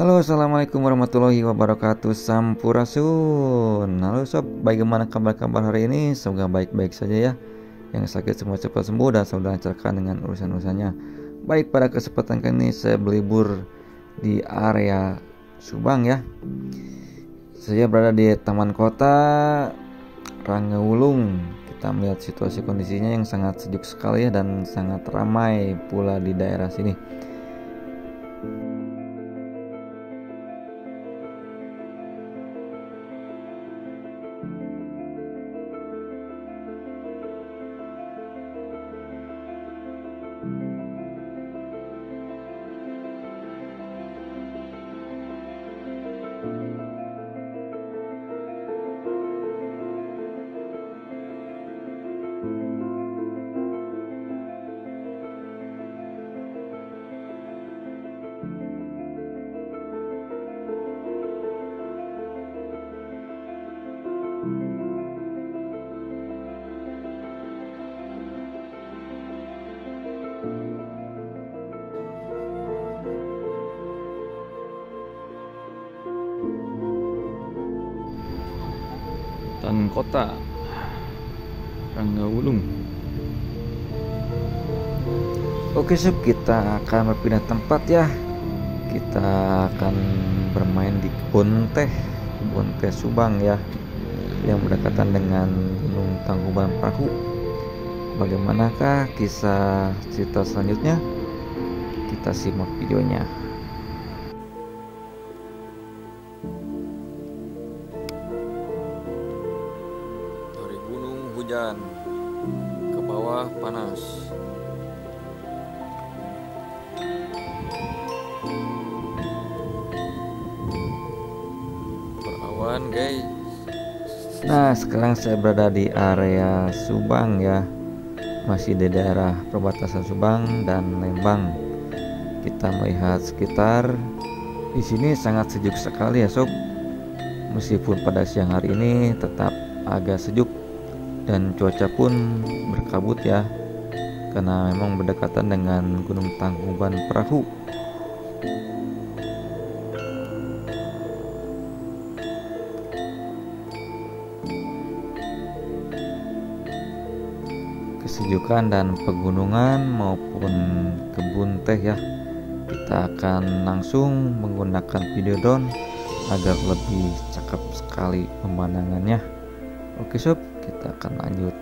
Halo, assalamualaikum warahmatullahi wabarakatuh. Sampurasun. Halo sob, bagaimana kabar-kabar hari ini? Semoga baik-baik saja ya. Yang sakit semua cepat sembuh dan selalu dilancarkan dengan urusan-urusannya. Baik, pada kesempatan kali ini saya berlibur di area Subang ya. Saya berada di Taman Kota Rangaulung. Kita melihat situasi kondisinya yang sangat sejuk sekali ya, dan sangat ramai pula di daerah sini. Taman Kota Rangaulung. Oke sob, kita akan berpindah tempat ya. Kita akan bermain di Kebun Teh Subang ya, yang berdekatan dengan Gunung Tangkuban Perahu. Bagaimanakah kisah cerita selanjutnya? Kita simak videonya. Dari gunung hujan, ke bawah panas. Berawan guys. Nah, sekarang saya berada di area Subang ya. Masih di daerah perbatasan Subang dan Lembang. Kita melihat sekitar di sini sangat sejuk sekali ya sob. Meskipun pada siang hari ini tetap agak sejuk dan cuaca pun berkabut ya, karena memang berdekatan dengan Gunung Tangkuban Perahu. Kesejukan dan pegunungan maupun kebun teh ya. Kita akan langsung menggunakan video drone agar lebih cakep sekali pemandangannya. Oke sob, kita akan lanjut.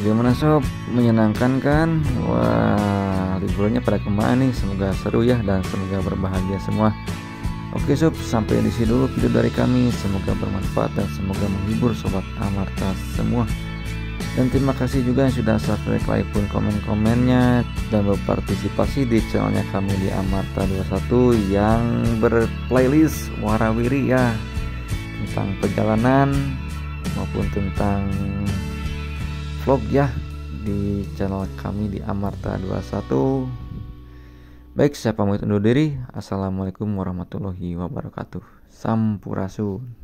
Bagaimana sob, menyenangkan kan? Wah, liburannya pada kemana nih? Semoga seru ya dan semoga berbahagia semua. Oke sob, sampai di sini dulu video dari kami. Semoga bermanfaat dan semoga menghibur sobat Amarta semua. Dan terima kasih juga yang sudah subscribe, like pun komen-komennya dan berpartisipasi di channelnya kami di Amarta 21 yang berplaylist warawiri ya, tentang perjalanan maupun tentang vlog ya di channel kami di Amarta 21. Baik, saya pamit undur diri. Assalamualaikum warahmatullahi wabarakatuh. Sampurasun.